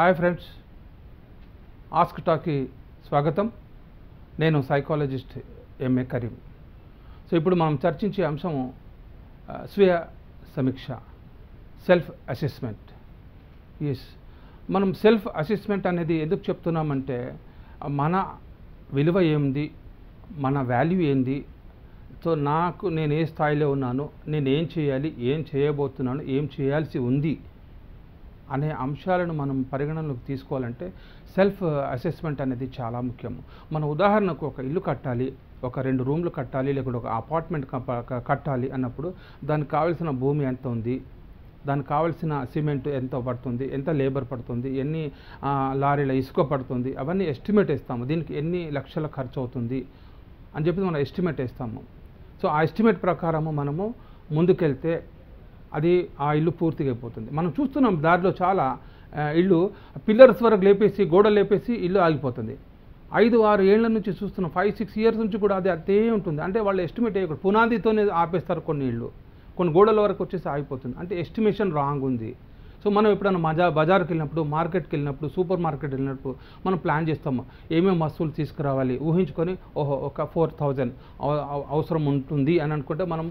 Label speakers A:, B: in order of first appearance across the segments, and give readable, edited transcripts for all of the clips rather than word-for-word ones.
A: Hi friends, ask టాక్కి స్వాగతం. నేను psychologist MA Karim. So ఇప్పుడు మనం చర్చించే అంశము స్వీయ సమీక్ష, సెల్ఫ్ అసెస్మెంట్. ఎస్, మనం సెల్ఫ్ అసెస్మెంట్ అనేది ఎందుకు చెప్తున్నామంటే మన విలువ ఏంది, మన వాల్యూ ఏంది, సో నేను ఏ స్థాయిలో ఉన్నాను, నేను ఏం చేయాలి, ఏం చేయబోతున్నాను, ఏం చేయాల్సి ఉంది అనే అంశాలను మనం పరిగణనలోకి తీసుకోవాలంటే సెల్ఫ్ అసెస్మెంట్ అనేది చాలా ముఖ్యము. మన ఉదాహరణకు ఒక ఇల్లు కట్టాలి, ఒక 2 రూమ్లు కట్టాలి, లేకుంటే ఒక అపార్ట్మెంట్ కట్టాలి అన్నప్పుడు దానికి కావాల్సిన భూమి ఎంత ఉంది, దానికి కావాల్సిన సిమెంట్ ఎంత పడుతుంది, ఎంత లేబర్ పడుతుంది, ఎన్ని లారీల ఇసుక పడుతుంది, అవన్నీ ఎస్టిమేట్ వేస్తాము. దీనికి ఎన్ని లక్షల ఖర్చు అవుతుంది అని చెప్పి మనం ఎస్టిమేట్ వేస్తాము. సో ఆ ఎస్టిమేట్ ప్రకారము మనము ముందుకెళ్తే అది ఆ ఇల్లు పూర్తిగా అయిపోతుంది. మనం చూస్తున్నాం దారిలో చాలా ఇల్లు పిల్లర్స్ వరకు లేపేసి, గోడలు లేపేసి ఇల్లు ఆగిపోతుంది. 5-6 ఏళ్ల నుంచి చూస్తున్నాం, 5-6 ఇయర్స్ నుంచి కూడా అది అదే ఉంటుంది. అంటే వాళ్ళు ఎస్టిమేట్ వేయకూడదు, పునాదితోనే ఆపేస్తారు కొన్ని ఇళ్ళు, కొన్ని గోడల వరకు వచ్చేసి ఆగిపోతుంది. అంటే ఎస్టిమేషన్ రాంగ్ ఉంది. సో మనం ఎప్పుడైనా బజార్కి వెళ్ళినప్పుడు, మార్కెట్కి వెళ్ళినప్పుడు, సూపర్ మార్కెట్ వెళ్ళినప్పుడు మనం ప్లాన్ చేస్తాము, ఏమేమి వస్తువులు తీసుకురావాలి ఊహించుకొని, ఓహో ఒక 4000 అవసరం ఉంటుంది అని అనుకుంటే మనం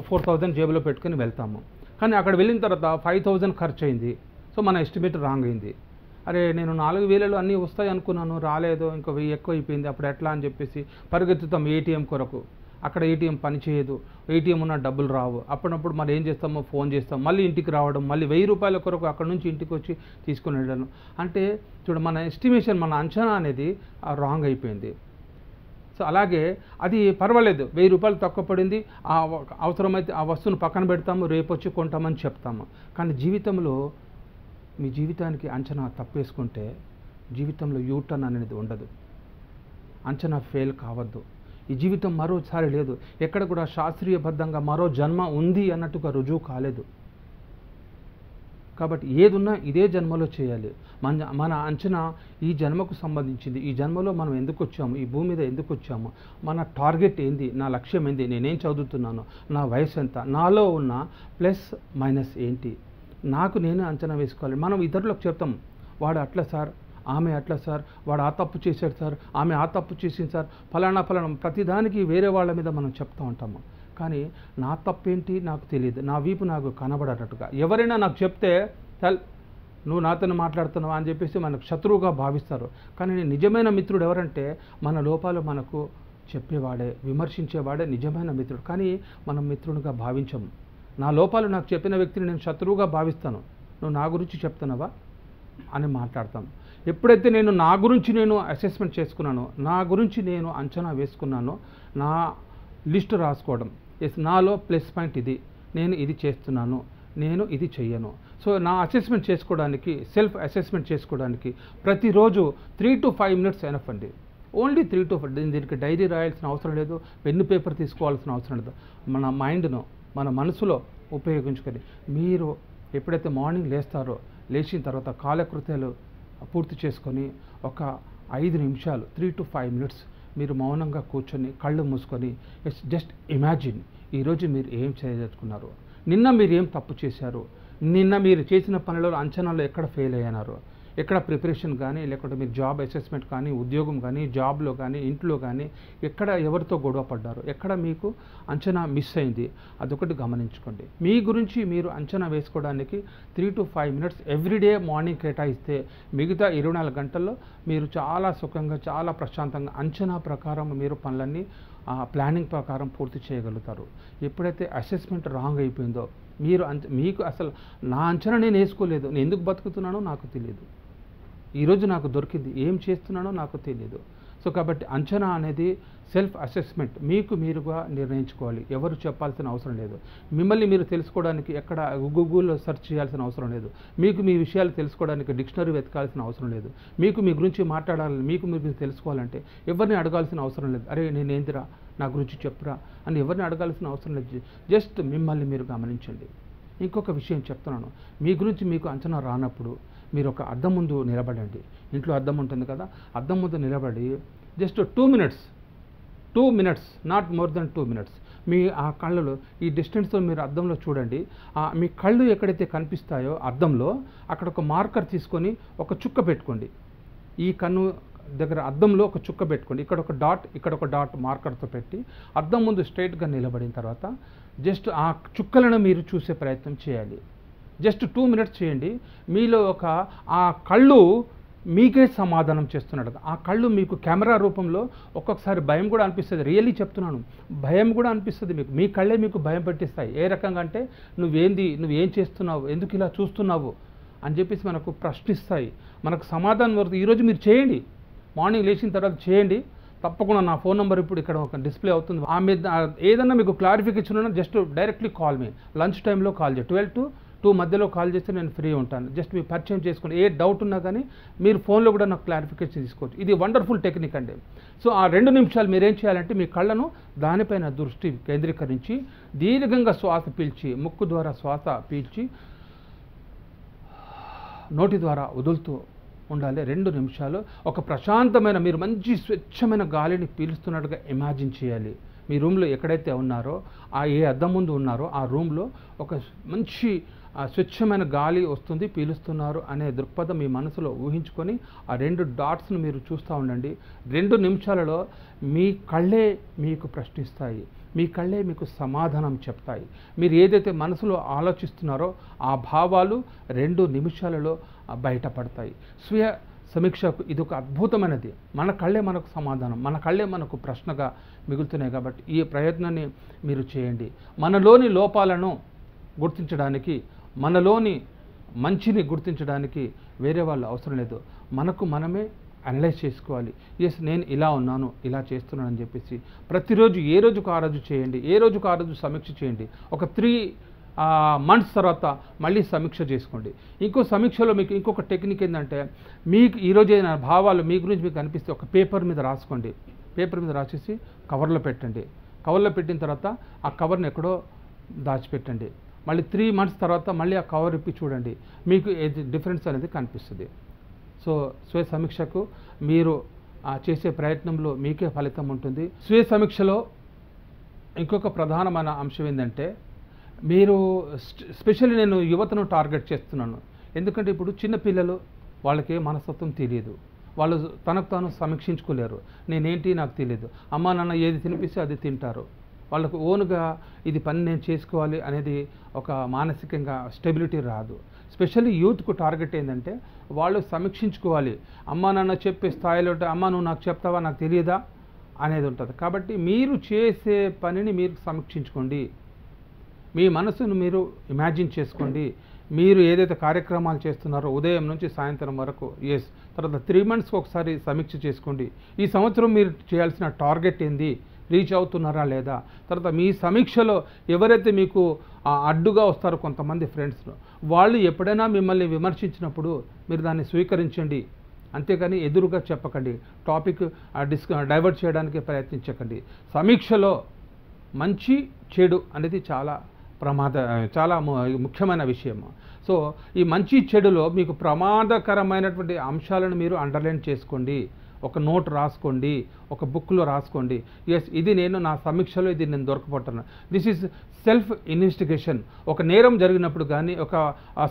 A: 4000 జేబులో పెట్టుకొని వెళ్తాము. కానీ అక్కడ వెళ్ళిన తర్వాత 5000 ఖర్చు అయింది. సో మన ఎస్టిమేట్ రాంగ్ అయింది. అరే నేను 4000 అన్నీ వస్తాయి అనుకున్నాను, రాలేదు, ఇంకా 1000 ఎక్కువ అయిపోయింది, అప్పుడు ఎట్లా అని చెప్పేసి పరిగెత్తుతాం ఏటీఎం కొరకు. అక్కడ ఏటీఎం పనిచేయదు, ఏటీఎం ఉన్న డబ్బులు రావు. అప్పుడప్పుడు మరి ఏం చేస్తామో ఫోన్ చేస్తాం, మళ్ళీ ఇంటికి రావడం, మళ్ళీ 1000 రూపాయల కొరకు అక్కడ నుంచి ఇంటికి వచ్చి తీసుకుని వెళ్ళడం. అంటే మన ఎస్టిమేషన్, మన అంచనా అనేది రాంగ్ అయిపోయింది. సో అలాగే అది పర్వాలేదు, 1000 రూపాయలు తక్కువ పడింది, అవసరమైతే ఆ వస్తువును పక్కన పెడతాము, రేపు వచ్చి కొంటామని చెప్తాము. కానీ జీవితంలో మీ జీవితానికి అంచనా తప్పేసుకుంటే జీవితంలో యూటర్న్ అనేది ఉండదు. అంచనా ఫెయిల్ కావద్దు. ఈ జీవితం మరోసారి లేదు, ఎక్కడ కూడా శాస్త్రీయబద్ధంగా మరో జన్మ ఉంది అన్నట్టుగా రుజువు కాలేదు. కాబట్టి ఏదున్నా ఇదే జన్మలో చేయాలి. మన అంచనా ఈ జన్మకు సంబంధించింది. ఈ జన్మలో మనం ఎందుకు వచ్చాము, ఈ భూమి మీద ఎందుకు వచ్చాము, మన టార్గెట్ ఏంది, నా లక్ష్యం ఏంది, నేనేం చదువుతున్నాను, నా వయసు ఎంత, నాలో ఉన్న ప్లస్ మైనస్ ఏంటి, నాకు నేనే అంచనా వేసుకోవాలి. మనం ఇతరులకు చెప్తాం, వాడు అట్లా సార్, ఆమె అట్లా సార్, వాడు ఆ తప్పు చేశాడు సార్, ఆమె ఆ తప్పు చేసింది సార్, ఫలానా ప్రతిదానికి వేరే వాళ్ళ మీద మనం చెప్తూ ఉంటాము. కానీ నా తప్పేంటి నాకు తెలియదు, నా వీపు నాకు కనబడేటట్టుగా ఎవరైనా నాకు చెప్తే నువ్వు నాతో మాట్లాడుతున్నావా అని చెప్పేసి మనకు శత్రువుగా భావిస్తారు. కానీ నిజమైన మిత్రుడు ఎవరంటే మన లోపాలు మనకు చెప్పేవాడే, విమర్శించేవాడే నిజమైన మిత్రుడు. కానీ మనం మిత్రునిగా భావించము. నా లోపాలు నాకు చెప్పిన వ్యక్తిని నేను శత్రువుగా భావిస్తాను. నువ్వు నా గురించి చెప్తున్నావా అని మాట్లాడతాం. ఎప్పుడైతే నేను నా గురించి నేను అసెస్మెంట్ చేసుకున్నానో, నా గురించి నేను అంచనా వేసుకున్నానో, నా లిస్టు రాసుకోవడం, నాలో ప్లస్ పాయింట్ ఇది, నేను ఇది చేస్తున్నాను, నేను ఇది చెయ్యను. సో నా అసెస్మెంట్ చేసుకోవడానికి, సెల్ఫ్ అసెస్మెంట్ చేసుకోవడానికి ప్రతిరోజు 3 to 5 minutes ఎనఫ్ అండి. Only 3 to 5. దీనికి డైరీ రాయాల్సిన అవసరం లేదు, పెన్ను పేపర్ తీసుకోవాల్సిన అవసరం లేదు. మన మైండ్ను, మన మనసులో ఉపయోగించుకొని మీరు ఎప్పుడైతే మార్నింగ్ లేస్తారో, లేచిన తర్వాత కాలకృత్యాలు పూర్తి చేసుకొని ఒక 5 నిమిషాలు 3 to 5 minutes మీరు మౌనంగా కూర్చొని కళ్ళు మూసుకొని జస్ట్ ఇమాజిన్ ఈరోజు మీరు ఏం చేయదలుచుకున్నారు, నిన్న మీరు ఏం తప్పు చేశారు, నిన్న మీరు చేసిన పనిలో అంచనాలో ఎక్కడ ఫెయిల్ అయ్యారు, ఎక్కడ ప్రిపరేషన్ కానీ, లేకుంటే మీరు జాబ్ అసెస్మెంట్ కానీ, ఉద్యోగం కానీ, జాబ్లో కానీ, ఇంట్లో కానీ ఎక్కడ ఎవరితో గొడవ పడ్డారు, ఎక్కడ మీకు అంచనా మిస్ అయింది, అదొకటి గమనించుకోండి. మీ గురించి మీరు అంచనా వేసుకోవడానికి 3 to 5 minutes ఎవ్రీడే మార్నింగ్ కేటాయిస్తే మిగతా 24 గంటల్లో మీరు చాలా సుఖంగా, చాలా ప్రశాంతంగా అంచనా ప్రకారం మీరు పనులన్నీ ప్లానింగ్ ప్రకారం పూర్తి చేయగలుగుతారు. ఎప్పుడైతే అసెస్మెంట్ రాంగ్ అయిపోయిందో మీకు అసలు నా అంచనా నేను వేసుకోలేదు, నేను ఎందుకు బతుకుతున్నానో నాకు తెలియదు, ఈరోజు నాకు దొరికింది, ఏం చేస్తున్నానో నాకు తెలియదు. సో కాబట్టి అంచనా అనేది సెల్ఫ్ అసెస్మెంట్ మీకు మీరుగా నిర్ణయించుకోవాలి. ఎవరు చెప్పాల్సిన అవసరం లేదు. మిమ్మల్ని మీరు తెలుసుకోవడానికి ఎక్కడ గూగుల్లో సెర్చ్ చేయాల్సిన అవసరం లేదు. మీకు మీ విషయాలు తెలుసుకోవడానికి డిక్షనరీ వెతకాల్సిన అవసరం లేదు. మీకు మీ గురించి మాట్లాడాలని, మీకు మీరు తెలుసుకోవాలంటే ఎవరిని అడగాల్సిన అవసరం లేదు. అరే నేనేందిరా, నా గురించి చెప్పురా అని ఎవరిని అడగాల్సిన అవసరం లేదు. జస్ట్ మిమ్మల్ని మీరు గమనించండి. ఇంకొక విషయం చెప్తున్నాను, మీ గురించి మీకు అంచనా రానప్పుడు మీరు ఒక అద్దం ముందు నిలబడండి. ఇంట్లో అద్దం ఉంటుంది కదా, అద్దం ముందు నిలబడి just 2 minutes, not more than 2 minutes మీ ఆ కళ్ళలో ఈ డిస్టెన్స్తో మీరు అద్దంలో చూడండి. మీ కళ్ళు ఎక్కడైతే కనిపిస్తాయో అద్దంలో అక్కడ ఒక మార్కర్ తీసుకొని ఒక చుక్క పెట్టుకోండి. ఈ కన్ను దగ్గర అద్దంలో ఒక చుక్క పెట్టుకోండి. ఇక్కడ ఒక డాట్ మార్కర్తో పెట్టి అద్దం ముందు స్ట్రైట్గా నిలబడిన తర్వాత జస్ట్ ఆ చుక్కలను మీరు చూసే ప్రయత్నం చేయాలి. జస్ట్ 2 minutes చేయండి. మీలో ఆ కళ్ళు మీకే సమాధానం చేస్తున్నాడు. ఆ కళ్ళు మీకు కెమెరా రూపంలో ఒక్కొక్కసారి భయం కూడా అనిపిస్తుంది. రియల్లీ చెప్తున్నాను, భయం కూడా అనిపిస్తుంది మీకు. మీ కళ్ళే మీకు భయం పెట్టిస్తాయి. ఏ రకంగా అంటే నువ్వేం చేస్తున్నావు, ఎందుకు ఇలా చూస్తున్నావు అని చెప్పేసి మనకు ప్రశ్నిస్తాయి. మనకు సమాధానం దొరుకుతుంది. ఈరోజు మీరు చేయండి, మార్నింగ్ లేచిన తర్వాత చేయండి. తప్పకుండా నా ఫోన్ నెంబర్ ఇప్పుడు ఇక్కడ ఒక డిస్ప్లే అవుతుంది. ఆ మీద ఏదన్నా మీకు క్లారిఫికేషన్ ఉన్నా just directly call me. Lunch టైంలో కాల్ చేయండి. 12 to 2 మధ్యలో కాల్ చేస్తే నేను ఫ్రీ ఉంటాను. జస్ట్ మీ పరిచయం చేసుకోండి. ఏ డౌట్ ఉన్నా కానీ మీరు ఫోన్లో కూడా నాకు క్లారిఫికేషన్ తీసుకోవచ్చు. ఇది వండర్ఫుల్ టెక్నిక్ అండి. సో ఆ 2 నిమిషాలు మీరేం చేయాలంటే మీ కళ్ళను దానిపైన దృష్టి కేంద్రీకరించి దీర్ఘంగా శ్వాస పీల్చి, ముక్కు ద్వారా శ్వాస పీల్చి నోటి ద్వారా వదులుతూ ఉండాలి. 2 నిమిషాలు ఒక ప్రశాంతమైన, మీరు మంచి స్వచ్ఛమైన గాలిని పీలుస్తున్నట్టుగా ఇమాజిన్ చేయాలి. మీ రూమ్లో ఎక్కడైతే ఉన్నారో, ఏ అద్దం ముందు ఉన్నారో ఆ రూమ్లో ఒక మంచి స్వచ్ఛమైన గాలి వస్తుంది, పీలుస్తున్నారు అనే దృక్పథం మీ మనసులో ఊహించుకొని ఆ 2 డాట్స్ను మీరు చూస్తూ ఉండండి. 2 నిమిషాలలో మీ కళ్ళే మీకు ప్రశ్నిస్తాయి, మీ కళ్ళే మీకు సమాధానం చెప్తాయి. మీరు ఏదైతే మనసులో ఆలోచిస్తున్నారో ఆ భావాలు 2 నిమిషాలలో బయటపడతాయి. స్వీయ సమీక్షకు ఇది ఒక అద్భుతమైనది. మన కళ్ళే మనకు సమాధానం, మన కళ్ళే మనకు ప్రశ్నగా మిగులుతున్నాయి. కాబట్టి ఈ ప్రయత్నాన్ని మీరు చేయండి. మనలోని లోపాలను గుర్తించడానికి, మనలోని మంచిని గుర్తించడానికి వేరే వాళ్ళు అవసరం లేదు. మనకు మనమే అనలైజ్ చేసుకోవాలి. ఎస్, నేను ఇలా ఉన్నాను, ఇలా చేస్తున్నాను అని చెప్పేసి ప్రతిరోజు ఏ రోజుకు ఆ రోజు చేయండి. ఏ రోజుకు ఆ రోజు సమీక్ష చేయండి. ఒక 3 months తర్వాత మళ్ళీ సమీక్ష చేసుకోండి. సమీక్షలో మీకు ఇంకొక టెక్నిక్ ఏంటంటే, మీకు ఈరోజు అయిన భావాలు మీ గురించి మీకు అనిపిస్తే ఒక పేపర్ మీద రాసుకోండి. పేపర్ మీద రాసేసి కవర్లో పెట్టండి. కవర్లో పెట్టిన తర్వాత ఆ కవర్ని ఎక్కడో దాచిపెట్టండి. మళ్ళీ 3 months తర్వాత మళ్ళీ ఆ కవర్ ఇప్పి చూడండి, మీకు డిఫరెన్స్ అనేది కనిపిస్తుంది. సో స్వయ సమీక్షకు మీరు చేసే ప్రయత్నంలో మీకే ఫలితం ఉంటుంది. స్వయ సమీక్షలో ఇంకొక ప్రధానమైన అంశం ఏంటంటే, మీరు స్పెషల్లీ నేను యువతను టార్గెట్ చేస్తున్నాను. ఎందుకంటే ఇప్పుడు చిన్నపిల్లలు, వాళ్ళకి మనస్తత్వం తెలియదు, వాళ్ళు తనకు తాను సమీక్షించుకోలేరు. నేనేంటి నాకు తెలియదు, అమ్మా నాన్న ఏది తినిపిస్తే అది తింటారు. వాళ్ళకు ఓన్గా ఇది పని నేను చేసుకోవాలి అనేది ఒక మానసికంగా స్టెబిలిటీ రాదు. స్పెషల్లీ యూత్కు టార్గెట్ ఏంటంటే, వాళ్ళు సమీక్షించుకోవాలి. అమ్మా నాన్న చెప్పే స్థాయిలో అమ్మ నువ్వు నాకు చెప్తావా, నాకు తెలియదా అనేది ఉంటుంది. కాబట్టి మీరు చేసే పనిని మీరు సమీక్షించుకోండి. మీ మనసును మీరు ఇమాజిన్ చేసుకోండి. మీరు ఏదైతే కార్యక్రమాలు చేస్తున్నారో ఉదయం నుంచి సాయంత్రం వరకు, తర్వాత 3 monthsకి ఒకసారి సమీక్ష చేసుకోండి. ఈ సంవత్సరం మీరు చేయాల్సిన టార్గెట్ ఏంది, రీచ్ అవుతున్నారా లేదా. తర్వాత మీ సమీక్షలో ఎవరైతే మీకు అడ్డుగా వస్తారో కొంతమంది ఫ్రెండ్స్, వాళ్ళు ఎప్పుడైనా మిమ్మల్ని విమర్శించినప్పుడు మీరు దాన్ని స్వీకరించండి. అంతేగాని ఎదురుగా చెప్పకండి, టాపిక్ డైవర్ట్ చేయడానికి ప్రయత్నించకండి. సమీక్షలో మంచి చెడు అనేది చాలా ముఖ్యమైన విషయం. సో ఈ మంచి చెడులో మీకు ప్రమాదకరమైనటువంటి అంశాలను మీరు అండర్లైన్ చేసుకోండి. ఒక నోట్ రాసుకోండి, ఒక బుక్లో రాసుకోండి. ఇది నేను నా సమీక్షలో ఇది నేను దొరకబోతున్నాను. This is self investigation. ఒక నేరం జరిగినప్పుడు కానీ, ఒక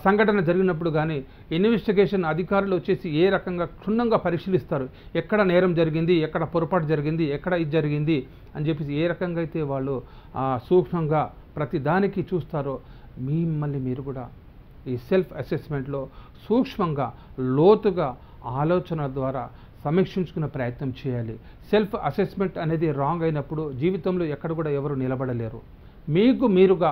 A: సంఘటన జరిగినప్పుడు కానీ ఇన్వెస్టిగేషన్ అధికారులు వచ్చేసి ఏ రకంగా క్షుణ్ణంగా పరిశీలిస్తారు, ఎక్కడ నేరం జరిగింది, ఎక్కడ పొరపాటు జరిగింది, ఎక్కడ ఇది జరిగింది అని చెప్పేసి ఏ రకంగా అయితే వాళ్ళు సూక్ష్మంగా ప్రతి దానికి చూస్తారో, మిమ్మల్ని మీరు కూడా ఈ సెల్ఫ్ అసెస్మెంట్లో సూక్ష్మంగా లోతుగా ఆలోచన ద్వారా సమీక్షించుకునే ప్రయత్నం చేయాలి. సెల్ఫ్ అసెస్మెంట్ అనేది రాంగ్ అయినప్పుడు జీవితంలో ఎక్కడ కూడా ఎవరు నిలబడలేరు. మీకు మీరుగా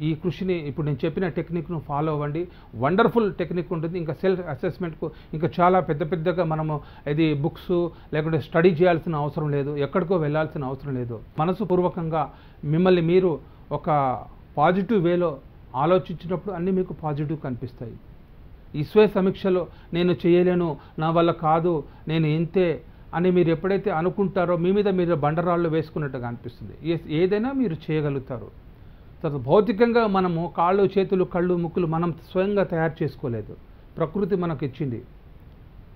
A: ఈ కృషిని, ఇప్పుడు నేను చెప్పిన టెక్నిక్ను ఫాలో అవ్వండి. వండర్ఫుల్ టెక్నిక్ ఉంటుంది. ఇంకా సెల్ఫ్ అసెస్మెంట్కు ఇంకా చాలా పెద్దగా మనము ఇది బుక్స్ లేకుంటే స్టడీ చేయాల్సిన అవసరం లేదు, ఎక్కడికో వెళ్ళాల్సిన అవసరం లేదు. మనసుపూర్వకంగా మిమ్మల్ని మీరు ఒక పాజిటివ్ వేలో ఆలోచించినప్పుడు అన్నీ మీకు పాజిటివ్ కనిపిస్తాయి. ఈ స్వయ సమీక్షలో నేను చేయలేను, నా వల్ల కాదు, నేను ఇంతే అని మీరు ఎప్పుడైతే అనుకుంటారో మీ మీద మీరు బండరాళ్ళు వేసుకున్నట్టుగా అనిపిస్తుంది. ఏదైనా మీరు చేయగలుగుతారు. తర్వాత భౌతికంగా మనము కాళ్ళు, చేతులు, కళ్ళు, ముక్కులు మనం స్వయంగా తయారు చేసుకోలేదు, ప్రకృతి మనకు ఇచ్చింది.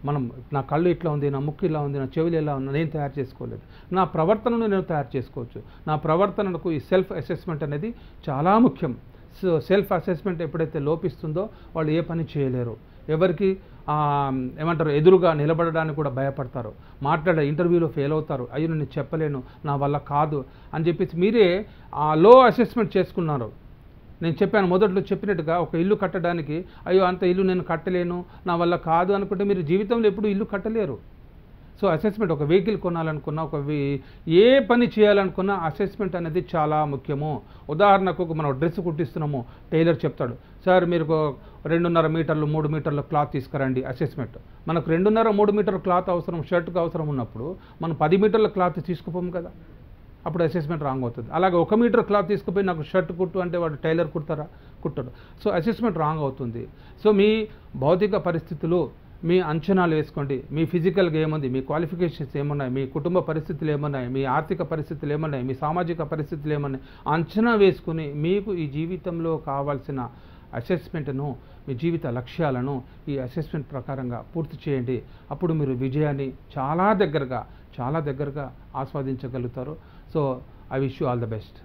A: మనం నా కళ్ళు ఇట్లా ఉంది, నా ముక్కు ఇలా ఉంది, నా చెవులు ఎలా ఉంది, నేను తయారు చేసుకోలేదు. నా ప్రవర్తనను నేను తయారు చేసుకోవచ్చు. నా ప్రవర్తనకు ఈ సెల్ఫ్ అసెస్మెంట్ అనేది చాలా ముఖ్యం. సో సెల్ఫ్ అసెస్మెంట్ ఎప్పుడైతే లోపిస్తుందో వాళ్ళు ఏ పని చేయలేరు. ఎవరికి ఏమంటారు, ఎదురుగా నిలబడడానికి కూడా భయపడతారు. మాట్లాడే ఇంటర్వ్యూలో ఫెయిల్ అవుతారు. అయ్యో నేను చెప్పలేను, నా వల్ల కాదు అని చెప్పేసి మీరే లో అసెస్మెంట్ చేసుకున్నారు. నేను చెప్పాను మొదట్లో చెప్పినట్టుగా, ఒక ఇల్లు కట్టడానికి అయ్యో అంత ఇల్లు నేను కట్టలేను, నా వల్ల కాదు అనుకుంటే మీరు జీవితంలో ఎప్పుడు ఇల్లు కట్టలేరు. సో అసెస్మెంట్, ఒక వెహికల్ కొనాలనుకున్నా, ఏ పని చేయాలనుకున్నా అసెస్మెంట్ అనేది చాలా ముఖ్యము. ఉదాహరణకు మనం డ్రెస్ కుట్టిస్తున్నాము, టైలర్ చెప్తాడు, సార్ మీరు 2.5 మీటర్లు 3 మీటర్ల క్లాత్ తీసుకురండి. అసెస్మెంట్, మనకు 2.5-3 మీటర్ల క్లాత్ అవసరం, షర్ట్కి అవసరం ఉన్నప్పుడు మనం 10 మీటర్ల క్లాత్ తీసుకుపోము కదా, అప్పుడు అసెస్మెంట్ రాంగ్ అవుతుంది. అలాగే 1 మీటర్ క్లాత్ తీసుకుపోయి నాకు షర్ట్ కుట్టు అంటే వాడు టైలర్ కుడతారా? కుట్టడు. సో అసెస్మెంట్ రాంగ్ అవుతుంది. సో మీ భౌతిక పరిస్థితులు, మీ అంచనాలు వేసుకోండి. మీ ఫిజికల్గా ఏముంది, మీ క్వాలిఫికేషన్స్ ఏమున్నాయి, మీ కుటుంబ పరిస్థితులు ఏమున్నాయి, మీ ఆర్థిక పరిస్థితులు ఏమున్నాయి, మీ సామాజిక పరిస్థితులు ఏమున్నాయి, అంచనా వేసుకుని మీకు ఈ జీవితంలో కావాల్సిన అసెస్మెంట్ను, మీ జీవిత లక్ష్యాలను ఈ అసెస్మెంట్ ప్రకారంగా పూర్తి చేయండి. అప్పుడు మీరు విజయాన్ని చాలా దగ్గరగా ఆస్వాదించగలుగుతారు. So I wish you all the best.